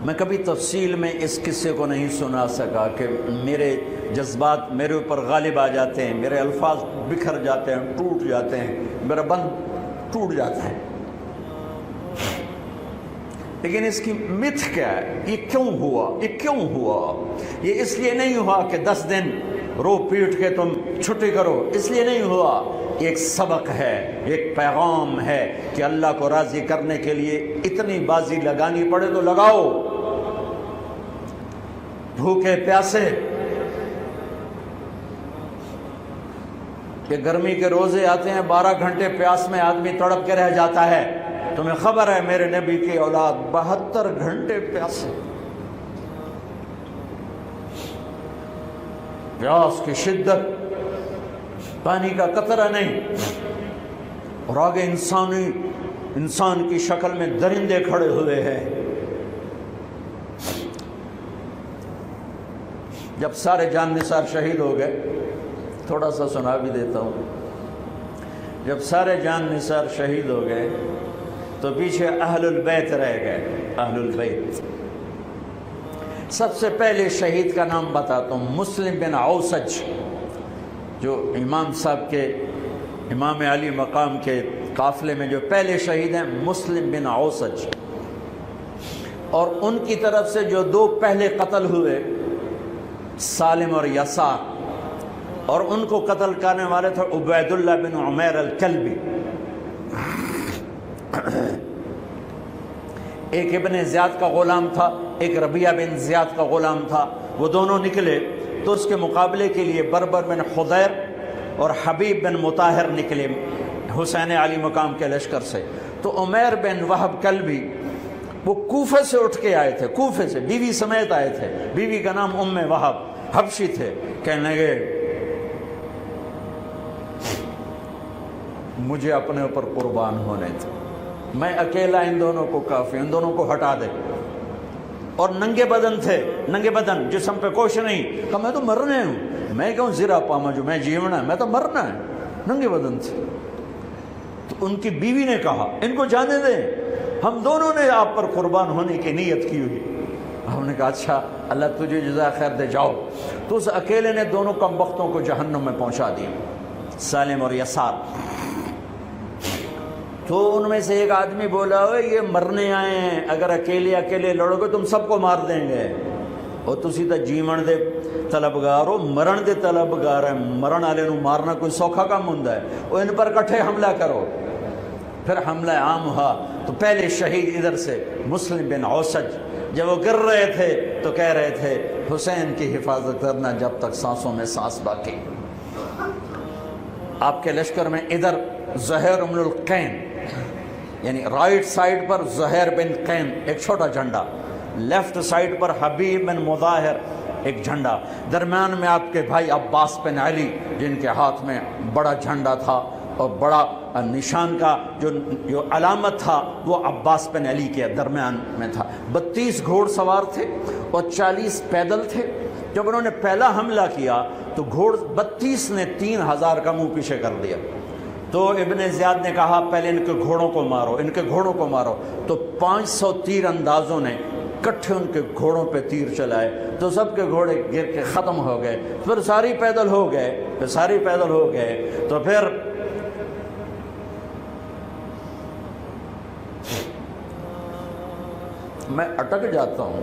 میں کبھی تفصیل میں اس قصے کو نہیں سنا سکا کہ میرے جذبات میرے اوپر غالب آ جاتے ہیں، میرے الفاظ بکھر جاتے ہیں، ٹوٹ جاتے ہیں، میرا بند ٹوٹ جاتا ہے۔ لیکن اس کی متھ کیا ہے؟ یہ کیوں ہوا؟ یہ کیوں ہوا؟ یہ اس لیے نہیں ہوا کہ 10 دن رو پیٹ کے تم چھٹی کرو، اس لیے نہیں ہوا۔ ایک سبق ہے، ایک پیغام ہے کہ اللہ کو راضی کرنے کے لیے اتنی بازی لگانی پڑے تو لگاؤ۔ بھوکے پیاسے، کہ گرمی کے روزے آتے ہیں 12 گھنٹے پیاس میں آدمی تڑپ کے رہ جاتا ہے۔ تمہیں خبر ہے میرے نبی کی اولاد 72 گھنٹے پیاسے، پیاس کی شدت، پانی کا قطرہ نہیں، اور آگے انسان کی شکل میں درندے کھڑے ہوئے ہیں۔ جب سارے جان نثار شہید ہو گئے، تھوڑا سا سنا بھی دیتا ہوں، جب سارے جان نثار شہید ہو گئے تو پیچھے اہل البیت رہ گئے۔ اہل البیت، سب سے پہلے شہید کا نام بتاتا ہوں، مسلم بن اوسج، جو امام صاحب کے، امام علی مقام کے قافلے میں جو پہلے شہید ہیں، مسلم بن اوسج۔ اور ان کی طرف سے جو 2 پہلے قتل ہوئے، سالم اور یسار، اور ان کو قتل کرنے والے تھے عبید اللہ بن عمیر الکلبی۔ ایک ابن زیاد کا غلام تھا، ایک ربیعہ بن زیاد کا غلام تھا۔ وہ دونوں نکلے تو اس کے مقابلے کے لیے بربر بن خضیر اور حبیب بن مطاہر نکلے حسین علی مقام کے لشکر سے۔ تو عمیر بن وہب کلبی وہ کوفے سے اٹھ کے آئے تھے، کوفے سے بیوی سمیت آئے تھے، بیوی کا نام ام وہب، حبشی تھے۔ کہنے لگے مجھے اپنے اوپر قربان ہونے تھے، میں اکیلا ان دونوں کو کافی، ان دونوں کو ہٹا دے۔ اور ننگے بدن تھے، ننگے بدن، جسم پہ کوش نہیں۔ کہا میں تو مرنے ہوں، میں کیوں زیرہ پاما جو میں جیونا ہے، میں تو مرنا ہے۔ ننگے بدن تھے۔ تو ان کی بیوی نے کہا ان کو جانے دیں، ہم دونوں نے آپ پر قربان ہونے کی نیت کی ہوئی۔ ہم نے کہا اچھا اللہ تجھے جزا خیر دے، جاؤ۔ تو اس اکیلے نے دونوں کم بختوں کو جہنم میں پہنچا دیا، سالم اور یسار۔ تو ان میں سے ایک آدمی بولا ہوئے یہ مرنے آئے ہیں، اگر اکیلے لڑو گے تم سب کو مار دیں گے، اور تسی تو جیون دے طلبگار ہو، مرن دے طلبگار ہیں، مرن والے نو مارنا کوئی سوکھا کام ہوندا ہے، وہ ان پر کٹھے حملہ کرو۔ پھر حملہ عام ہوا تو پہلے شہید ادھر سے مسلم بن اوسج، جب وہ گر رہے تھے تو کہہ رہے تھے حسین کی حفاظت کرنا جب تک سانسوں میں سانس باقی۔ آپ کے لشکر میں ادھر زہیر بن القین، یعنی رائٹ سائڈ پر زہیر بن قین ایک چھوٹا جھنڈا، لیفٹ سائڈ پر حبیب بن مظاہر ایک جھنڈا، درمیان میں آپ کے بھائی عباس بن علی جن کے ہاتھ میں بڑا جھنڈا تھا، اور بڑا نشان کا جو علامت تھا وہ عباس بن علی کے درمیان میں تھا۔ 32 گھوڑ سوار تھے اور 40 پیدل تھے۔ جب انہوں نے پہلا حملہ کیا تو 32 نے 3000 کا منہ پیچھے کر دیا۔ تو ابن زیاد نے کہا پہلے ان کے گھوڑوں کو مارو، ان کے گھوڑوں کو مارو۔ تو 500 تیر اندازوں نے کٹھے ان کے گھوڑوں پہ تیر چلائے تو سب کے گھوڑے گر کے ختم ہو گئے۔ پھر ساری پیدل ہو گئے، تو پھر میں اٹک جاتا ہوں،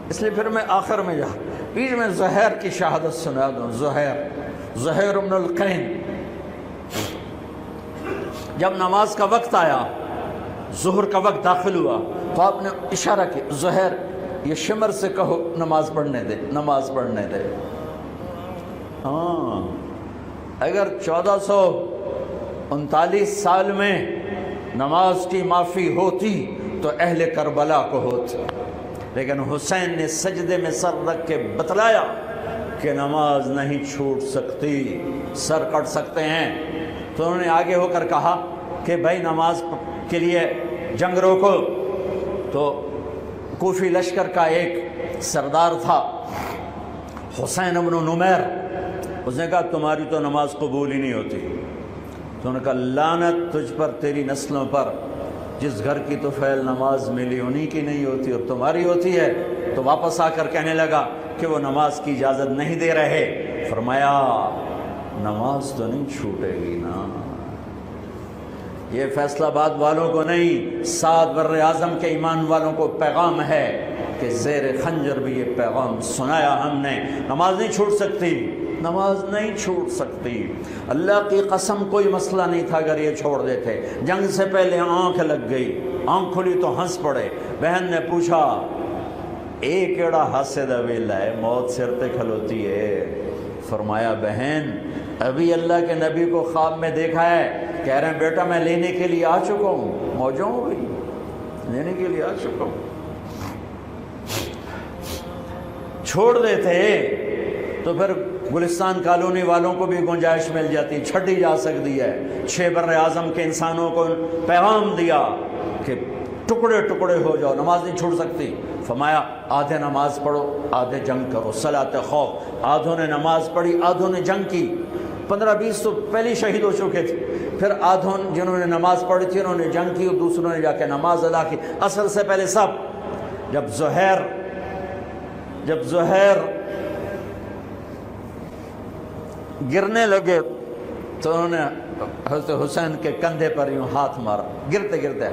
اس لیے پھر میں آخر میں بیچ میں زہیر کی شہادت سنا دوں۔ زہیر بن القین، جب نماز کا وقت آیا، ظہر کا وقت داخل ہوا، تو آپ نے اشارہ کیا زہیر یہ شمر سے کہو نماز پڑھنے دے۔ ہاں، اگر 1439 سال میں نماز کی معافی ہوتی تو اہل کربلا کو ہوتی، لیکن حسین نے سجدے میں سر رکھ کے بتلایا کہ نماز نہیں چھوٹ سکتی، سر کٹ سکتے ہیں۔ تو انہوں نے آگے ہو کر کہا کہ بھائی نماز کے لیے جنگ روکو۔ تو کوفی لشکر کا ایک سردار تھا حسین بن نمیر، اس نے کہا تمہاری تو نماز قبول ہی نہیں ہوتی۔ تو انہوں نے کہا لعنت تجھ پر، تیری نسلوں پر، جس گھر کی تو فعل نماز ملی انہی کی نہیں ہوتی اور تمہاری ہوتی ہے. تو واپس آ کر کہنے لگا کہ وہ نماز کی اجازت نہیں دے رہے. فرمایا نماز تو نہیں چھوٹے گی نا. یہ فیصلہ آباد والوں کو نہیں، 7 بر اعظم کے ایمان والوں کو پیغام ہے کہ زیر خنجر بھی یہ پیغام سنایا ہم نے. نماز نہیں چھوٹ سکتی، نماز نہیں چھوٹ سکتی. اللہ کی قسم کوئی مسئلہ نہیں تھا اگر یہ چھوڑ دیتے. جنگ سے پہلے آنکھ لگ گئی، آنکھ کھلی تو ہنس پڑے. بہن نے پوچھا ایک ایڑا ہاسے دا ویلا ہے، موت سر تے کھلوتی ہے. فرمایا بہن ابھی اللہ کے نبی کو خواب میں دیکھا ہے، کہہ رہے ہیں بیٹا میں لینے کے لیے آ چکا ہوں. موجوں ہو گئی، لینے کے لیے آ چکا ہوں. چھوڑ دیتے تو پھر گلستان کالونی والوں کو بھی گنجائش مل جاتی، چھٹی جا سکتی ہے. 6 بر اعظم کے انسانوں کو پیغام دیا کہ ٹکڑے ٹکڑے ہو جاؤ، نماز نہیں چھوٹ سکتی. فرمایا آدھے نماز پڑھو آدھے جنگ کرو، صلاۃ خوف. آدھوں نے نماز پڑھی آدھوں نے جنگ کی. 15-20 تو پہلے شہید ہو چکے تھے. پھر آدھوں جنہوں نے نماز پڑھی تھی انہوں نے جنگ کی اور دوسروں نے جا کے نماز ادا کی. عصر سے پہلے سب. جب زہیر گرنے لگے تو انہوں نے حضرت حسین کے کندھے پر یوں ہاتھ مارا. گرتے گرتے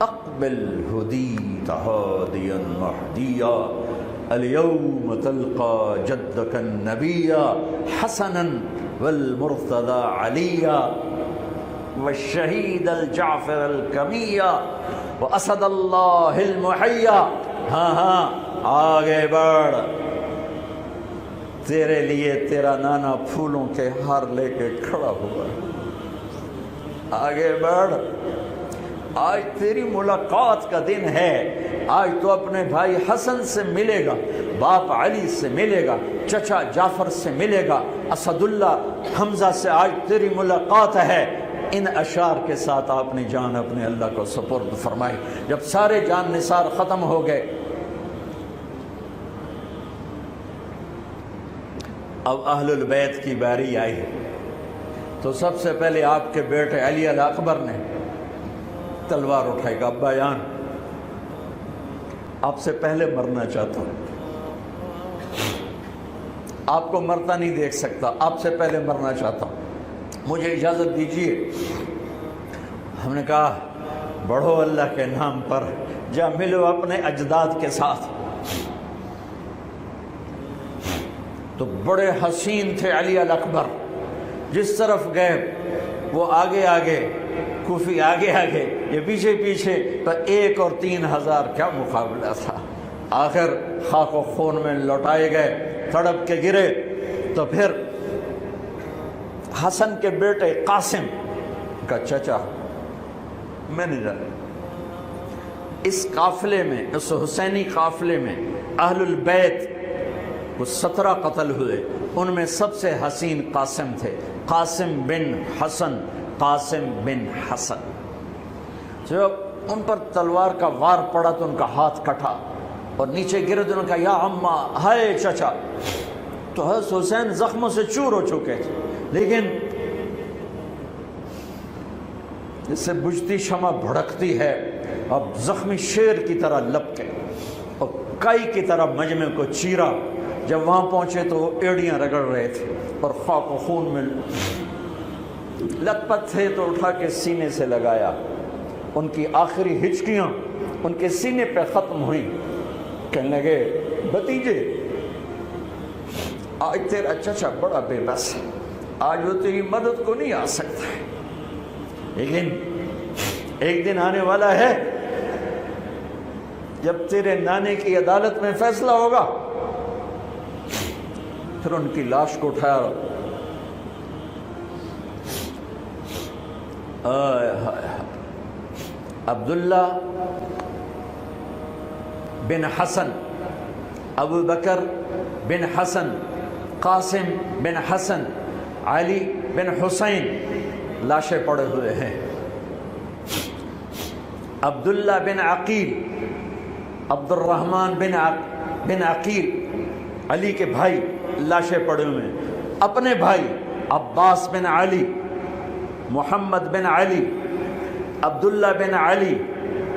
اقبل ہدیت ہادیا مہدیا اليوم تلقى جدك النبي حسنا والمرتضى عليا والشهيد الجعفر الكمية واسد الله المحيا. ہاں آگے بڑھ، تیرے لیے تیرا نانا پھولوں کے ہار لے کے کھڑا ہوا. آگے بڑھ، آج تیری ملاقات کا دن ہے. آج تو اپنے بھائی حسن سے ملے گا، باپ علی سے ملے گا، چچا جعفر سے ملے گا، اسد اللہ حمزہ سے آج تیری ملاقات ہے. ان اشعار کے ساتھ آپ نے جان اپنے اللہ کو سپرد فرمائی. جب سارے جان نثار ختم ہو گئے اب اہل البیت کی باری آئی. تو سب سے پہلے آپ کے بیٹے علی الاکبر نے تلوار اٹھائی کہ ابا جان آپ سے پہلے مرنا چاہتا ہوں، آپ کو مرتا نہیں دیکھ سکتا، آپ سے پہلے مرنا چاہتا ہوں، مجھے اجازت دیجیے. ہم نے کہا بڑھو اللہ کے نام پر، جا ملو اپنے اجداد کے ساتھ. تو بڑے حسین تھے علی الاکبر، جس طرف گئے وہ آگے آگے، کوفی آگے آگے، یہ پیچھے پیچھے. تو 1 اور 3,000 کیا مقابلہ تھا. آخر خاک و خون میں لوٹائے گئے، تڑپ کے گرے. تو پھر حسن کے بیٹے قاسم کا چچا میں نہیں جانا، اس قافلے میں، اس حسینی قافلے میں اہل البیت وہ 17 قتل ہوئے. ان میں سب سے حسین قاسم تھے، قاسم بن حسن. قاسم بن حسن جب ان پر تلوار کا وار پڑا تو ان کا ہاتھ کٹا اور نیچے گرے. انہوں نے کہا یا اماں، ہائے چچا. تو حضرت حسین زخموں سے چور ہو چکے تھے، لیکن اس سے بجھتی شمع بھڑکتی ہے. اب زخمی شیر کی طرح لپکے اور کائی کی طرح مجمع کو چیرا. جب وہاں پہنچے تو وہ ایڑیاں رگڑ رہے تھے اور خاک و خون میں لت پت تھے. تو اٹھا کے سینے سے لگایا. ان کی آخری ہچکیاں ان کے سینے پہ ختم ہوئیں. کہنے لگے بھتیجے آج تیرا چچا بڑا بے بس ہے، آج وہ تیری مدد کو نہیں آ سکتا ہے، لیکن ایک دن آنے والا ہے جب تیرے نانے کی عدالت میں فیصلہ ہوگا. پھر ان کی لاش کو اٹھایا. عبداللہ بن حسن، ابو بکر بن حسن، قاسم بن حسن، علی بن حسین لاشیں پڑے ہوئے ہیں. عبداللہ بن عقیل، عبد الرحمن بن عقیل علی کے بھائی لاشیں پڑے ہوئے ہیں. اپنے بھائی عباس بن علی، محمد بن علی، عبداللہ بن علی،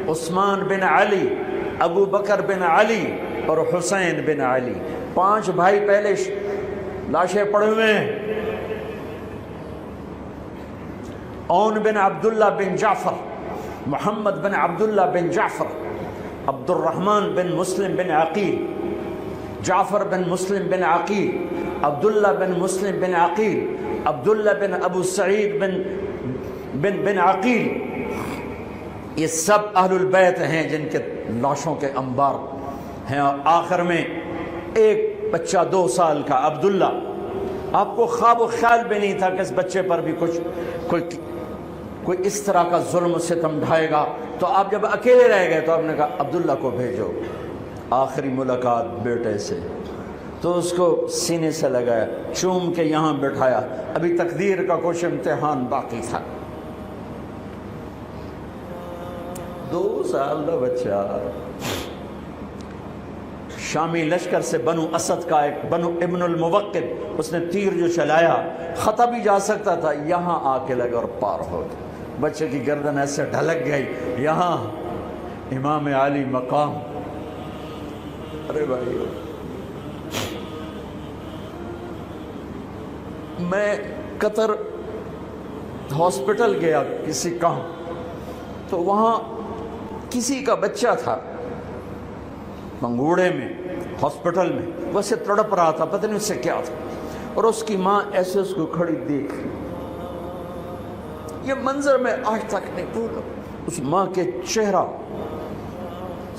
عثمان بن علی، ابو بکر بن علی اور حسین بن علی، 5 بھائی پہلے لاشیں پڑے ہوئے ہیں۔ اون بن عبداللہ بن جعفر، محمد بن عبداللہ بن جعفر، عبد الرحمن بن مسلم بن عقیل، جعفر بن مسلم بن عقیل، عبداللہ بن مسلم بن عقیل، عبداللہ بن ابو سعید بن عقیل، یہ سب اہل البیت ہیں جن کے لاشوں کے انبار ہیں۔ اور آخر میں ایک بچہ 2 سال کا عبداللہ، آپ کو خواب و خیال بھی نہیں تھا کہ اس بچے پر بھی کوئی اس طرح کا ظلم و ستم ڈھائے گا، تو آپ جب اکیلے رہ گئے تو آپ نے کہا عبداللہ کو بھیجو۔ آخری ملاقات بیٹے سے، تو اس کو سینے سے لگایا، چوم کے یہاں بٹھایا، ابھی تقدیر کا کچھ امتحان باقی تھا۔ 2 سال کا بچہ، شامی لشکر سے بنو اسد کا ایک بنو ابن الموقد، اس نے تیر جو چلایا، خطا بھی جا سکتا تھا، یہاں آ کے لگا اور پار ہو گیا۔ بچے کی گردن ایسے ڈھلک گئی، یہاں امام علی مقام۔ ارے بھائی، میں قطر ہاسپٹل گیا کسی کام، تو وہاں کسی کا بچہ تھا منگوڑے میں، ہاسپٹل میں، ویسے تڑپ رہا تھا، پتہ نہیں اس سے کیا تھا، اور اس کی ماں ایسے اس کو کھڑی دیکھ، یہ منظر میں آج تک نہیں بھولا۔ اس ماں کے چہرہ،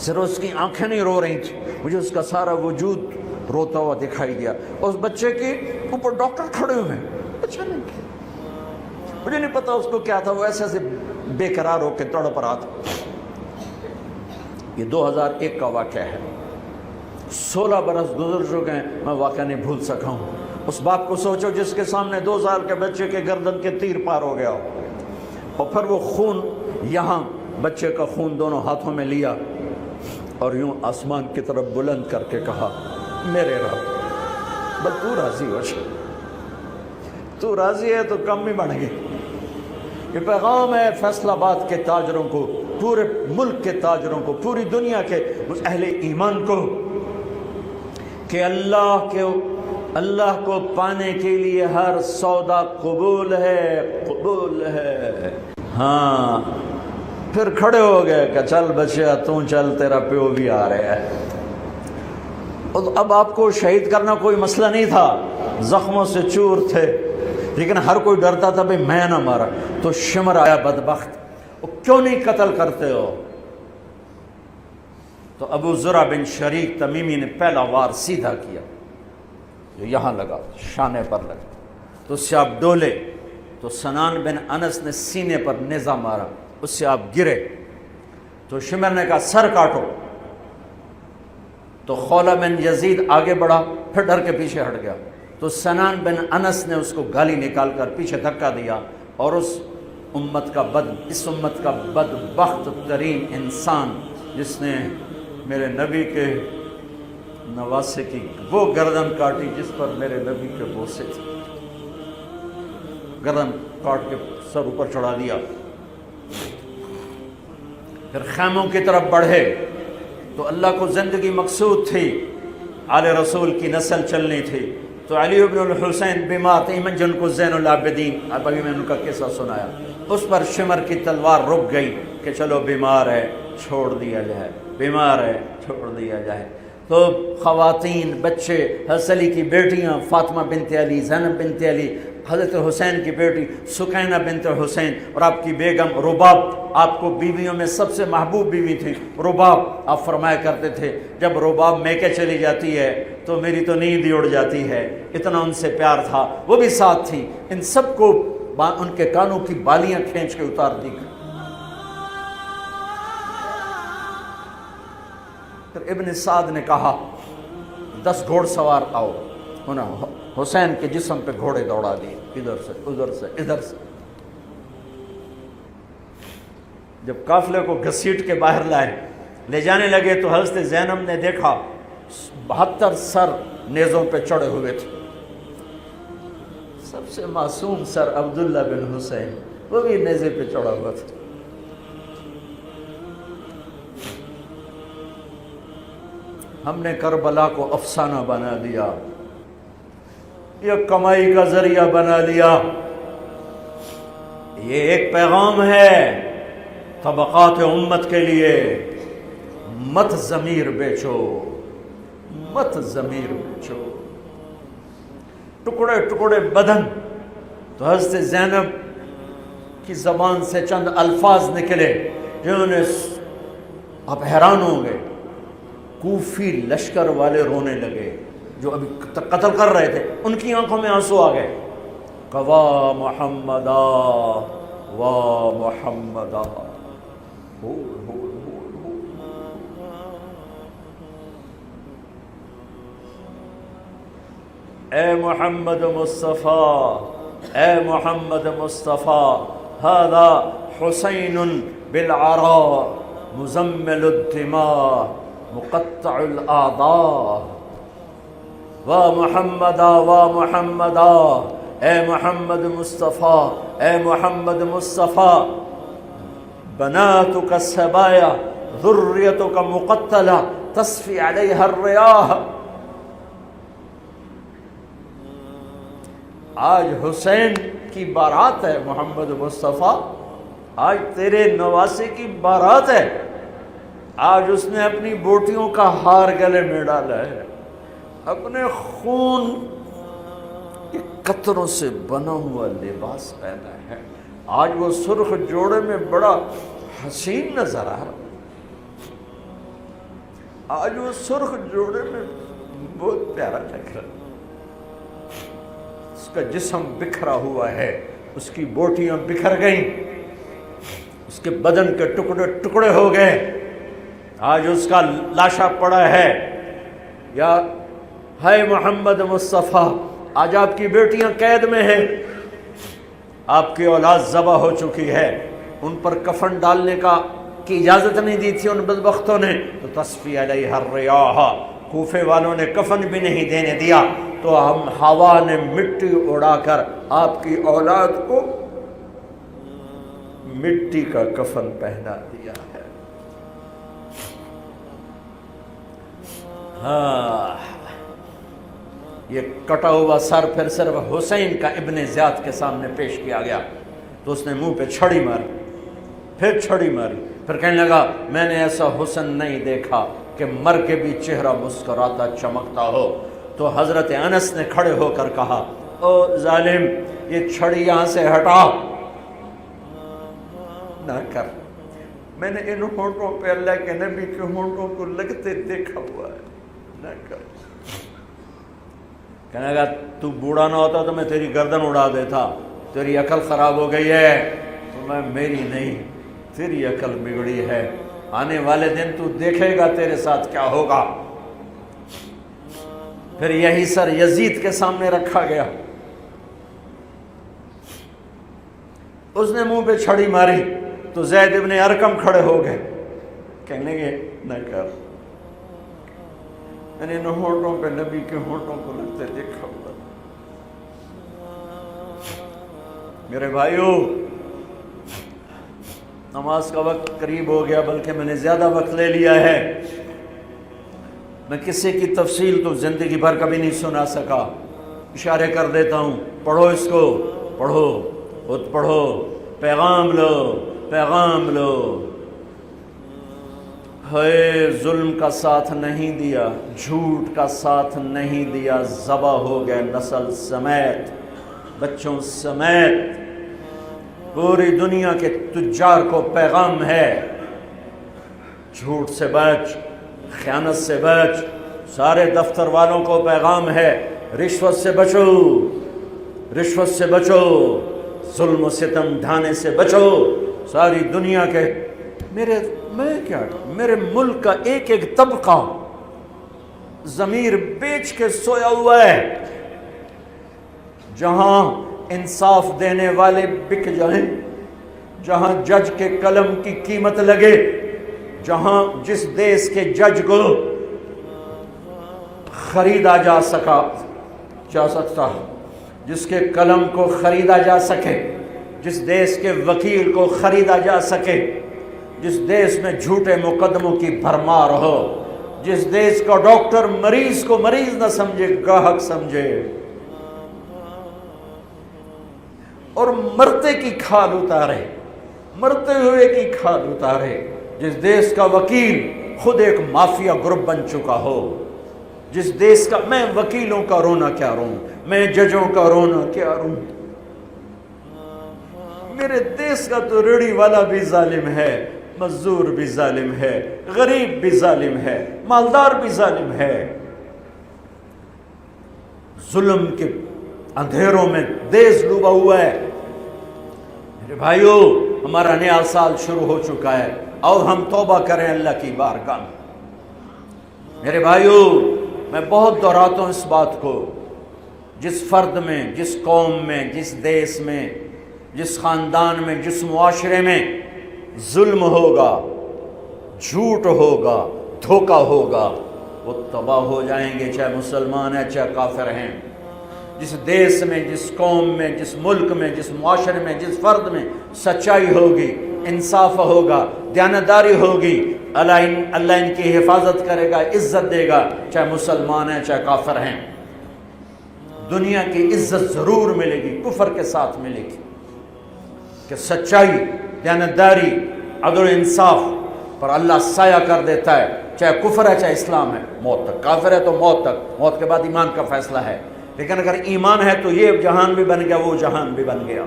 صرف اس کی آنکھیں نہیں رو رہی تھی، مجھے اس کا سارا وجود روتا ہوا دکھائی دیا۔ اس بچے کے اوپر ڈاکٹر کھڑے ہوئے ہیں، اچھا نہیں کیا، مجھے نہیں پتا اس کو کیا تھا، وہ ایسے بے قرار ہو کے تڑپ رہا تھا۔ یہ 2001 کا واقعہ ہے، 16 برس گزر چکے ہیں، میں واقعہ نہیں بھول سکا ہوں۔ اس باپ کو سوچو جس کے سامنے 2 سال کے بچے کے گردن کے تیر پار ہو گیا ہو، اور پھر وہ خون، یہاں بچے کا خون دونوں ہاتھوں میں لیا اور یوں آسمان کی طرف بلند کر کے کہا، میرے رب، بس تو راضی ہو جا، تو راضی ہے تو کم ہی بڑھ گئے۔ یہ پیغام ہے فیصل آباد کے تاجروں کو، پورے ملک کے تاجروں کو، پوری دنیا کے اہل ایمان کو، کہ اللہ کو پانے کے لیے ہر سودا قبول ہے، قبول ہے۔ ہاں، پھر کھڑے ہو گئے کہ چل بچیا تو چل، تیرا پیو بھی آ رہا ہے۔ اب آپ کو شہید کرنا کوئی مسئلہ نہیں تھا، زخموں سے چور تھے، لیکن ہر کوئی ڈرتا تھا بھئی میں نہ مارا۔ تو شمر آیا بدبخت، کیوں نہیں قتل کرتے ہو؟ تو ابو زرع بن شریک تمیمی نے پہلا وار سیدھا کیا، جو یہاں لگا، شانے پر لگا، تو اس سے آپ ڈولے، تو سنان بن انس نے سینے پر نیزہ مارا، اس سے آپ گرے، تو شمر نے کہا سر کاٹو، تو خولہ بن یزید آگے بڑھا، پھر ڈر کے پیچھے ہٹ گیا، تو سنان بن انس نے اس کو گالی نکال کر پیچھے دھکا دیا، اور اس امت کا بدبخت ترین انسان جس نے میرے نبی کے نواسے کی وہ گردن کاٹی جس پر میرے نبی کے بوسے تھے، گردن کاٹ کے سر اوپر چڑھا دیا۔ پھر خیموں کی طرف بڑھے، تو اللہ کو زندگی مقصود تھی، آل رسول کی نسل چلنی تھی، تو علی ابن الحسین بیمار تھے، جن کو زین العابدین، اب ابھی میں نے ان کا قصہ سنایا، اس پر شمر کی تلوار رک گئی کہ چلو بیمار ہے چھوڑ دیا جائے، بیمار ہے چھوڑ دیا جائے۔ تو خواتین، بچے، حضرت علی کی بیٹیاں فاطمہ بنت علی، زینب بنت علی، حضرت حسین کی بیٹی سکینہ بنت حسین، اور آپ کی بیگم رباب، آپ کو بیویوں میں سب سے محبوب بیوی تھی رباب۔ آپ فرمایا کرتے تھے جب رباب میکے چلی جاتی ہے تو میری تو نیند ہی اڑ جاتی ہے، اتنا ان سے پیار تھا۔ وہ بھی ساتھ تھی، ان سب کو ان کے کانوں کی بالیاں کھینچ کے اتار دی۔ پھر ابن سعد نے کہا 10 گھوڑ سوار آؤ، انہوں نے حسین کے جسم پہ گھوڑے دوڑا دیے، ادھر سے ادھر سے ادھر سے۔ جب قافلے کو گھسیٹ کے باہر لائے، لے جانے لگے، تو حضرت زینب نے دیکھا 72 سر نیزوں پہ چڑھے ہوئے تھے، سب سے معصوم سر عبداللہ بن حسین، وہ بھی نیزے پہ چڑھا ہوا تھا۔ ہم نے کربلا کو افسانہ بنا دیا، یہ کمائی کا ذریعہ بنا لیا۔ یہ ایک پیغام ہے طبقات امت کے لیے، مت ضمیر بیچو، مت ضمیر بیچو۔ ٹکڑے ٹکڑے بدن، تو حضرت زینب کی زبان سے چند الفاظ نکلے جنہوں نے، آپ حیران ہوں گے، کوفی لشکر والے رونے لگے جو ابھی قتل کر رہے تھے، ان کی آنکھوں میں آنسو آ گئے۔ قوا محمدا وا محمدا، اے محمد مصطفیٰ، اے محمد مصطفیٰ، ھذا حسین بالعراء مزمل الدماء مقطع الاعضاء، وا محمدا وا محمدا، اے محمد مصطفیٰ، اے محمد مصطفیٰ، بناتک السبایا ذریتک مقتلہ تصفی علیہا الریاح۔ آج حسین کی بارات ہے محمد مصطفیٰ، آج تیرے نواسے کی بارات ہے، آج اس نے اپنی بوٹیوں کا ہار گلے میں ڈالا ہے، اپنے خون کے قطروں سے بنا ہوا لباس پہنا ہے، آج وہ سرخ جوڑے میں بڑا حسین نظر آ رہا، آج وہ سرخ جوڑے میں بہت پیارا لگ رہا، اس کا جسم بکھرا ہوا ہے، اس کی بوٹیاں بکھر گئیں، اس کے بدن کے ٹکڑے ٹکڑے ہو گئے، آج اس کا لاشا پڑا ہے۔ یا ہے محمد مصطفیٰ، آج آپ کی بیٹیاں قید میں ہیں، آپ کی اولاد ذبح ہو چکی ہے، ان پر کفن ڈالنے کی اجازت نہیں دی تھی ان بدبختوں نے، تو تصفی علیہا الریاح، کوفے والوں نے کفن بھی نہیں دینے دیا، تو ہم ہوا نے مٹی اڑا کر آپ کی اولاد کو مٹی کا کفن پہنا دیا ہے۔ ہاں، یہ کٹا ہوا سر پھر صرف حسین کا ابن زیاد کے سامنے پیش کیا گیا، تو اس نے منہ پہ چھڑی ماری، پھر چھڑی ماری، پھر کہنے لگا میں نے ایسا حسن نہیں دیکھا کہ مر کے بھی چہرہ مسکراتا چمکتا ہو۔ تو حضرت انس نے کھڑے ہو کر کہا او ظالم، یہ چھڑی یہاں سے ہٹا، نہ کر، میں نے ان ہونٹوں پہ اللہ کے نبی کے ہونٹوں کو لگتے دیکھا ہوا ہے، نہ کر۔ کہنے لگا تو بوڑھا نہ ہوتا تو میں تیری گردن اڑا دیتا، تیری عقل خراب ہو گئی ہے۔ تو میں میری نہیں، تیری عقل بگڑی ہے، آنے والے دن تو دیکھے گا تیرے ساتھ کیا ہوگا۔ پھر یہی سر یزید کے سامنے رکھا گیا، اس نے منہ پہ چھڑی ماری، تو زید ابن ارقم کھڑے ہو گئے، کہنے لگے نہ کر، میں نے ان ہونٹوں پہ نبی کے ہونٹوں کو لگتے دیکھا ہوا۔ میرے بھائیو، نماز کا وقت قریب ہو گیا، بلکہ میں نے زیادہ وقت لے لیا ہے، میں کسی کی تفصیل تو زندگی بھر کبھی نہیں سنا سکا، اشارے کر دیتا ہوں، پڑھو اس کو، پڑھو، خود پڑھو، پیغام لو، پیغام لو۔ ہے ظلم کا ساتھ نہیں دیا، جھوٹ کا ساتھ نہیں دیا، ذبح ہو گئے نسل سمیت، بچوں سمیت، پوری دنیا کے تجار کو پیغام ہے، جھوٹ سے بچ، خیانت سے بچ، سارے دفتر والوں کو پیغام ہے، رشوت سے بچو، رشوت سے بچو، ظلم و ستم ڈھانے سے بچو، ساری دنیا کے، میرے ملک کا ایک ایک طبقہ ضمیر بیچ کے سویا ہوا ہے، جہاں انصاف دینے والے بک جائیں، جہاں جج کے قلم کی قیمت لگے، جہاں جس دیش کے جج کو خریدا جا سکتا، جس کے قلم کو خریدا جا سکے، جس دیش کے وکیل کو خریدا جا سکے، جس دیش میں جھوٹے مقدموں کی بھرمار ہو، جس دیش کا ڈاکٹر مریض کو مریض نہ سمجھے گاہک سمجھے اور مرتے کی کھال اتارے، مرتے ہوئے کی کھال اتارے، جس دیش کا وکیل خود ایک مافیا گروپ بن چکا ہو، جس دیش کا، میں وکیلوں کا رونا کیا روں، میں ججوں کا رونا کیا روں، میرے دیش کا تو ریڑھی والا بھی ظالم ہے، مزدور بھی ظالم ہے، غریب بھی ظالم ہے، مالدار بھی ظالم ہے، ظلم کے اندھیروں میں دیش ڈوبا ہوا ہے۔ میرے بھائیو، ہمارا نیا سال شروع ہو چکا ہے اور ہم توبہ کریں اللہ کی بارگاہ میں۔ میرے بھائیو، میں بہت دہراتا ہوں اس بات کو، جس فرد میں، جس قوم میں، جس دیش میں، جس خاندان میں، جس معاشرے میں ظلم ہوگا، جھوٹ ہوگا، دھوکہ ہوگا، وہ تباہ ہو جائیں گے، چاہے مسلمان ہیں چاہے کافر ہیں۔ جس دیش میں، جس قوم میں، جس ملک میں، جس معاشرے میں، جس فرد میں سچائی ہوگی، انصاف ہوگا، دیانتداری ہوگی، اللہ ان کی حفاظت کرے گا، عزت دے گا، چاہے مسلمان ہیں چاہے کافر ہیں۔ دنیا کی عزت ضرور ملے گی، کفر کے ساتھ ملے گی، کہ سچائی، دیانتداری، عدل و انصاف پر اللہ سایہ کر دیتا ہے، چاہے کفر ہے چاہے اسلام ہے، موت تک۔ کافر ہے تو موت تک، موت کے بعد ایمان کا فیصلہ ہے، لیکن اگر ایمان ہے تو یہ جہان بھی بن گیا، وہ جہان بھی بن گیا۔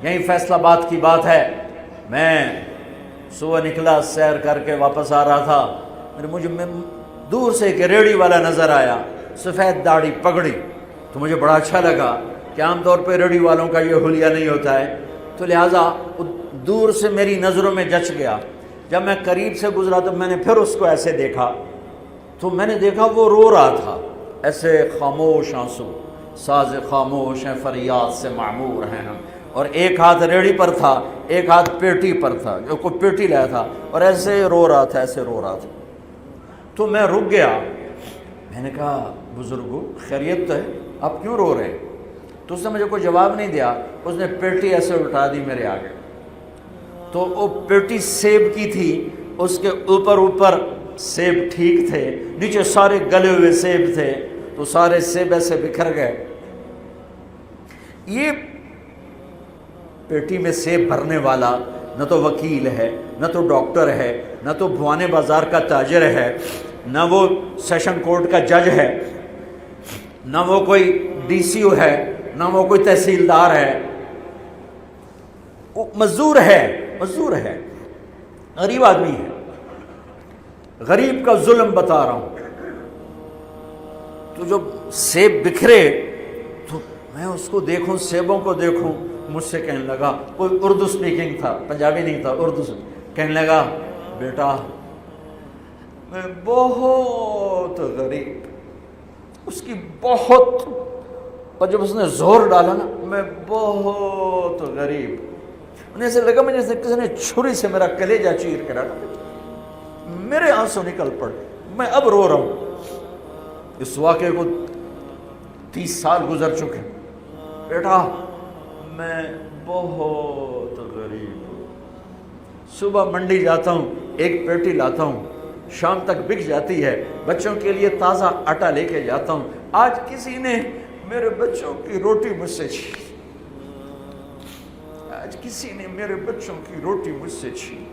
یہی فیصلہ بات کی بات ہے۔ میں صبح نکلا، سیر کر کے واپس آ رہا تھا، مجھے دور سے ایک ریڑھی والا نظر آیا، سفید داڑھی، پگڑی، تو مجھے بڑا اچھا لگا کہ عام طور پہ ریڑھی والوں کا یہ حلیہ نہیں ہوتا ہے، تو لہٰذا دور سے میری نظروں میں جچ گیا۔ جب میں قریب سے گزرا تو میں نے پھر اس کو ایسے دیکھا، تو میں نے دیکھا وہ رو رہا تھا، ایسے خاموش آنسو، ساز خاموش ہیں فریاد سے معمور ہیں ہم، اور ایک ہاتھ ریڑھی پر تھا، ایک ہاتھ پیٹی پر تھا، جو کوئی پیٹی لایا تھا، اور ایسے رو رہا تھا، ایسے رو رہا تھا۔ تو میں رک گیا، میں نے کہا بزرگو خیریت تو ہے، آپ کیوں رو رہے ہیں؟ تو اس نے مجھے کوئی جواب نہیں دیا، اس نے پیٹی ایسے اٹھا دی میرے آگے، تو وہ پیٹی سیب کی تھی، اس کے اوپر سیب ٹھیک تھے، نیچے سارے گلے ہوئے سیب تھے، تو سارے سیب ایسے بکھر گئے۔ یہ پیٹی میں سیب بھرنے والا نہ تو وکیل ہے، نہ تو ڈاکٹر ہے، نہ تو بھوانے بازار کا تاجر ہے، نہ وہ سیشن کورٹ کا جج ہے، نہ وہ کوئی ڈی سی او ہے، نہ وہ کوئی تحصیلدار ہے، وہ مزدور ہے، غریب آدمی ہے۔ غریب کا ظلم بتا رہا ہوں۔ تو جب سیب بکھرے تو میں اس کو دیکھوں، سیبوں کو دیکھوں، مجھ سے کہنے لگا، کوئی اردو سپیکنگ تھا، پنجابی نہیں تھا، اردو سے کہنے لگا، بیٹا میں بہت غریب، اس کی بہت، اور جب اس نے زور ڈالا نا، میں بہت غریب، انہیں ایسے لگا مجھے کسی نے چھری سے میرا کلیجہ چیر کے ڈالا، میرے آنسو نکل پڑے، میں اب رو رہا ہوں۔ اس واقعے کو 30 سال گزر چکے۔ بیٹا میں بہت غریب ہوں، صبح منڈی جاتا ہوں، ایک پیٹی لاتا ہوں، شام تک بک جاتی ہے، بچوں کے لیے تازہ آٹا لے کے جاتا ہوں، آج کسی نے میرے بچوں کی روٹی مجھ سے چھین، آج کسی نے میرے بچوں کی روٹی مجھ سے چھین۔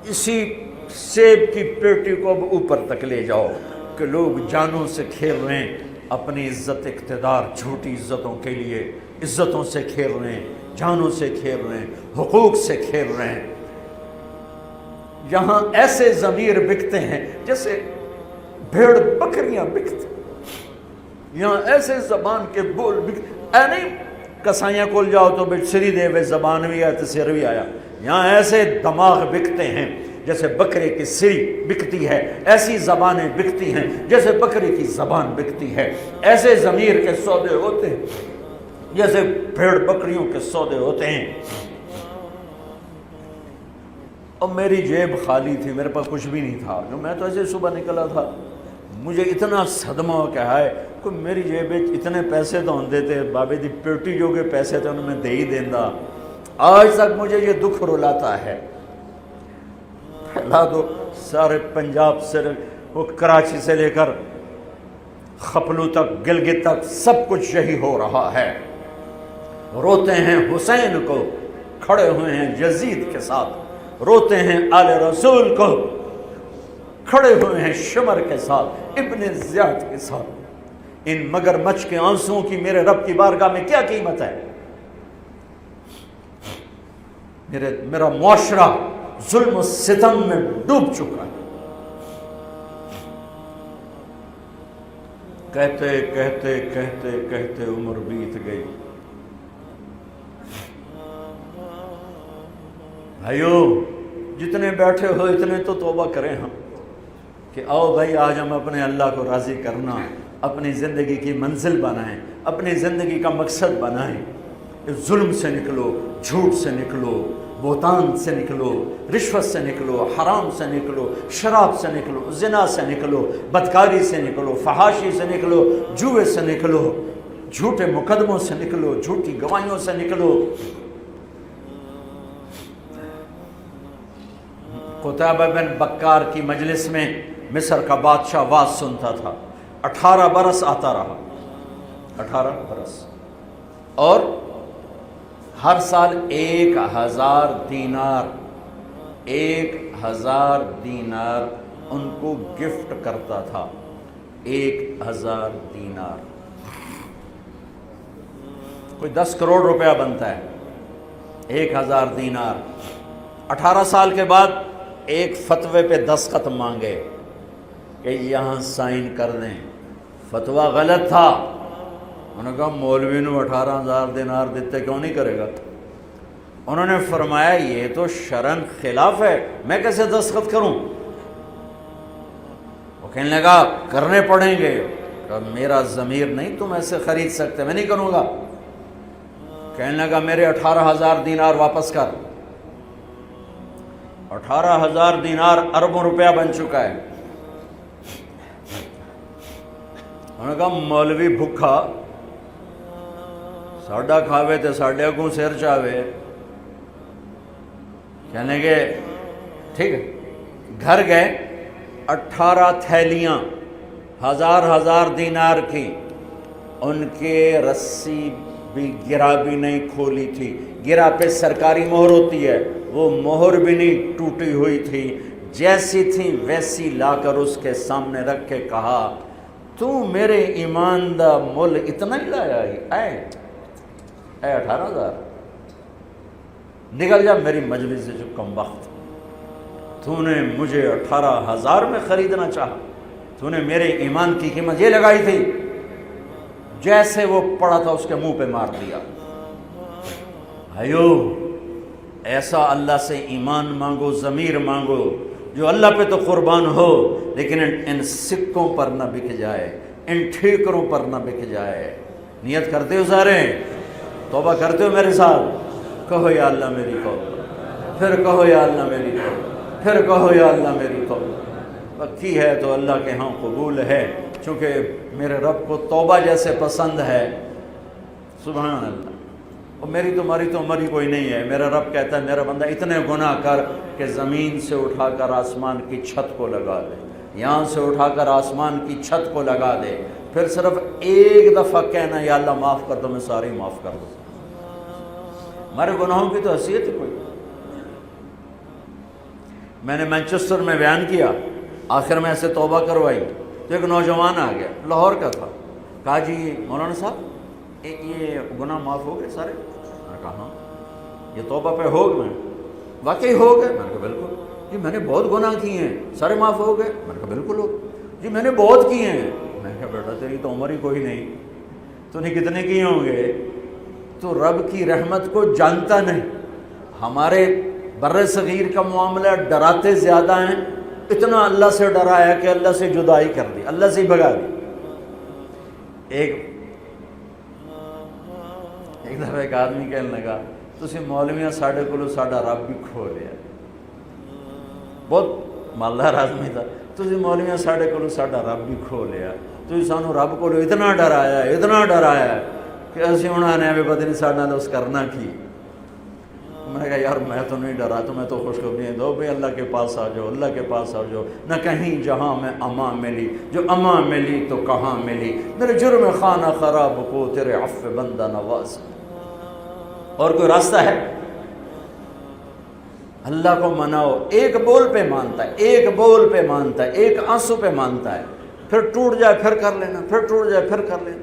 اسی سیب کی پیٹی کو اب اوپر تک لے جاؤ کہ لوگ جانوں سے کھیل رہے ہیں، اپنی عزت اقتدار جھوٹی عزتوں کے لیے عزتوں سے کھیل رہے ہیں، جانوں سے کھیل رہے ہیں، حقوق سے کھیل رہے ہیں۔ یہاں ایسے ضمیر بکتے ہیں جیسے بھیڑ بکریاں بکتے، یہاں ایسے زبان کے بول بکتے، اے نہیں کسائیاں کھول جاؤ تو سری دے وے زبان بھی آیا تو سر بھی آیا، یہاں ایسے دماغ بکتے ہیں جیسے بکرے کی سری بکتی ہے، ایسی زبانیں بکتی ہیں جیسے بکرے کی زبان بکتی ہے، ایسے ضمیر کے سودے ہوتے ہیں جیسے بھیڑ بکریوں کے سودے ہوتے ہیں۔ اور میری جیب خالی تھی، میرے پاس کچھ بھی نہیں تھا، میں تو ایسے صبح نکلا تھا، مجھے اتنا صدمہ ہو کہ ہائے کوئی میری جیب اتنے پیسے تو ہوں دیتے، بابے دی پیٹی جو کہ پیسے تھے انہوں میں دے ہی دیندا۔ آج تک مجھے یہ دکھ رلاتا ہے چلا دو، سارے پنجاب سے وہ کراچی سے لے کر خپلو تک، گلگت تک، سب کچھ یہی ہو رہا ہے۔ روتے ہیں حسین کو، کھڑے ہوئے ہیں یزید کے ساتھ، روتے ہیں آل رسول کو، کھڑے ہوئے ہیں شمر کے ساتھ، ابن زیاد کے ساتھ۔ ان مگر مچھ کے آنسوؤں کی میرے رب کی بارگاہ میں کیا قیمت ہے؟ میرا معاشرہ ظلم و ستم میں ڈوب چکا ہے۔ کہتے کہتے کہتے کہتے عمر بیت گئی۔ بھائیو جتنے بیٹھے ہو اتنے تو توبہ کریں ہم، کہ آؤ بھائی آج ہم اپنے اللہ کو راضی کرنا، اپنی زندگی کی منزل بنائیں، اپنی زندگی کا مقصد بنائیں۔ اس ظلم سے نکلو، جھوٹ سے نکلو، بہتان سے نکلو، رشوت سے نکلو، حرام سے نکلو، شراب سے نکلو، زنا سے نکلو، بدکاری سے نکلو، فحاشی سے نکلو، جوئے سے نکلو، جھوٹے مقدموں سے نکلو، جھوٹی گواہیوں سے نکلو۔ قتیبہ بن بکار کی مجلس میں مصر کا بادشاہ واز سنتا تھا، 18 برس آتا رہا، 18 برس، اور ہر سال 1000 دینار، 1000 دینار ان کو گفٹ کرتا تھا، 1000 دینار، کوئی 10 کروڑ روپیہ بنتا ہے، 1000 دینار۔ 18 سال کے بعد ایک فتوے پہ دستخط مانگے کہ یہاں سائن کر دیں، فتویٰ غلط تھا۔ انہوں نے کہا مولوی نے 18,000 دینار دیتے کیوں نہیں کرے گا؟ انہوں نے فرمایا یہ تو شرعاً خلاف ہے، میں کیسے دستخط کروں؟ وہ کہنے لگا کرنے پڑیں گے۔ کہا میرا ضمیر نہیں تم ایسے خرید سکتے، میں نہیں کروں گا۔ کہنے لگا میرے 18,000 دینار واپس کر۔ 18,000 دینار اربوں روپیہ بن چکا ہے۔ انہوں نے کہا مولوی بھکھا ساڈا کھاوے تے ساڈے اگوں سر چاوے۔ کہنے گے ٹھیک ہے، گھر گئے، 18 تھیلیاں 1000 دینار کی، ان کے رسی بھی گرا بھی نہیں کھولی تھی، گرا پہ سرکاری مہر ہوتی ہے، وہ مہر بھی نہیں ٹوٹی ہوئی تھی، جیسی تھی ویسی لا کر اس کے سامنے رکھ کے کہا تو میرے ایمان دا مل اتنا ہی لایا اے 18,000، نکل جا میری مجلس سے جو کم وقت، تو نے مجھے 18,000 میں خریدنا چاہا، تو نے میرے ایمان کی قیمت یہ لگائی تھی۔ جیسے وہ پڑا تھا اس کے منہ پہ مار دیا۔ بھائیو ایسا اللہ سے ایمان مانگو، ضمیر مانگو جو اللہ پہ تو قربان ہو، لیکن ان سکوں پر نہ بک جائے، ان ٹھیکروں پر نہ بک جائے۔ نیت کرتے ہو سارے؟ توبہ کرتے ہو میرے ساتھ؟ کہو یا اللہ میری توبہ، پھر کہو یا اللہ میری توبہ، پھر کہو یا اللہ میری توبہ۔ پکی ہے تو اللہ کے ہاں قبول ہے، چونکہ میرے رب کو توبہ جیسے پسند ہے۔ سبحان اللہ۔ اور میری تمہاری تو عمر ہی کوئی نہیں ہے۔ میرا رب کہتا ہے میرا بندہ اتنے گناہ کر کہ زمین سے اٹھا کر آسمان کی چھت کو لگا دے، یہاں سے اٹھا کر آسمان کی چھت کو لگا دے، پھر صرف ایک دفعہ کہنا یا اللہ معاف کر دو، میں ساری معاف کر دوں۔ ہمارے گناہوں کی تو حیثیت کوئی۔ میں نے مانچسٹر میں بیان کیا، آخر میں ایسے توبہ کروائی تو ایک نوجوان آ گیا، لاہور کا تھا، کہا جی مولانا صاحب یہ گناہ معاف ہو گئے سارے؟ میں نے کہا ہاں۔ یہ توبہ پہ ہو گئے؟ واقعی ہو گئے؟ میں نے کہا بالکل۔ جی میں نے بہت گناہ کیے ہیں، سارے معاف ہو گئے؟ میں نے کہا بالکل ہو گئے۔ جی میں نے بہت کیے ہیں۔ میں نے کہا بیٹا تیری تو عمر ہی کوئی نہیں، تو نے کتنے کیے ہوں گے؟ تو رب کی رحمت کو جانتا نہیں۔ ہمارے بر صغیر کا معاملہ ڈراتے زیادہ ہیں، اتنا اللہ سے ڈرایا کہ اللہ سے جدائی کر دی، اللہ سے ہی بھگا دی۔ ایک دفعہ ایک آدمی کہنے لگا تسی مولویاں ساڈے کولو ساڈا رب بھی کھو لیا۔ بہت مالدار آدمی تھا۔ تسی مولویاں ساڈے کولو ساڈا رب بھی کھو لیا، تسی سانو رب کولو اتنا ڈرایا کہ اسی ہن آنے پتہ نہیں ساڈے نال اس کرنا کی۔ میں نے کہا یار میں تو نہیں ڈرا، تمہیں تو خوشخبری دو بھائی اللہ کے پاس آ جاؤ، اللہ کے پاس آ جاؤ، نہ کہیں جہاں میں امان ملی، جو امان ملی تو کہاں ملی، میرے جرم خانہ خراب کو تیرے عفو بندہ نواز۔ اور کوئی راستہ ہے؟ اللہ کو مناؤ، ایک بول پہ مانتا ہے، ایک بول پہ مانتا ہے، ایک آنسو پہ مانتا ہے، پھر ٹوٹ جائے پھر کر لینا، پھر ٹوٹ جائے پھر کر لینا۔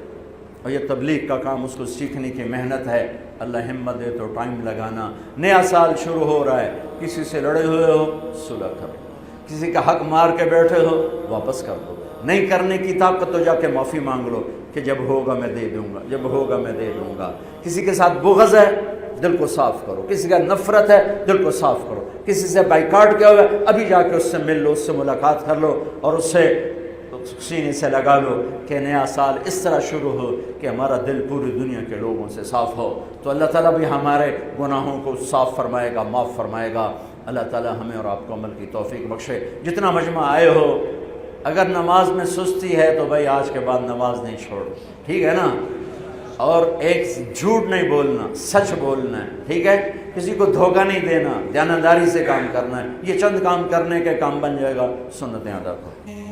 اور یہ تبلیغ کا کام، اس کو سیکھنے کی محنت ہے، اللہ ہمت دے تو ٹائم لگانا۔ نیا سال شروع ہو رہا ہے، کسی سے لڑے ہوئے ہو صلح کرو، کسی کا حق مار کے بیٹھے ہو واپس کر دو، نہیں کرنے کی طاقت تو جا کے معافی مانگ لو کہ جب ہوگا میں دے دوں گا، جب ہوگا میں دے دوں گا۔ کسی کے ساتھ بغض ہے دل کو صاف کرو، کسی کا نفرت ہے دل کو صاف کرو، کسی سے بائیکاٹ کیا ہوا ہے ابھی جا کے اس سے مل لو، اس سے ملاقات کر لو اور اس سے سینے سے لگا لو کہ نیا سال اس طرح شروع ہو کہ ہمارا دل پوری دنیا کے لوگوں سے صاف ہو۔ تو اللہ تعالیٰ بھی ہمارے گناہوں کو صاف فرمائے گا، معاف فرمائے گا۔ اللہ تعالیٰ ہمیں اور آپ کو عمل کی توفیق بخشے۔ جتنا مجمع آئے ہو، اگر نماز میں سستی ہے تو بھائی آج کے بعد نماز نہیں چھوڑو، ٹھیک ہے نا؟ اور ایک جھوٹ نہیں بولنا، سچ بولنا ہے، ٹھیک ہے؟ کسی کو دھوکہ نہیں دینا، دیانتداری سے کام کرنا ہے۔ یہ چند کام کرنے کے کام بن جائے گا، سنتیں ادا کرو۔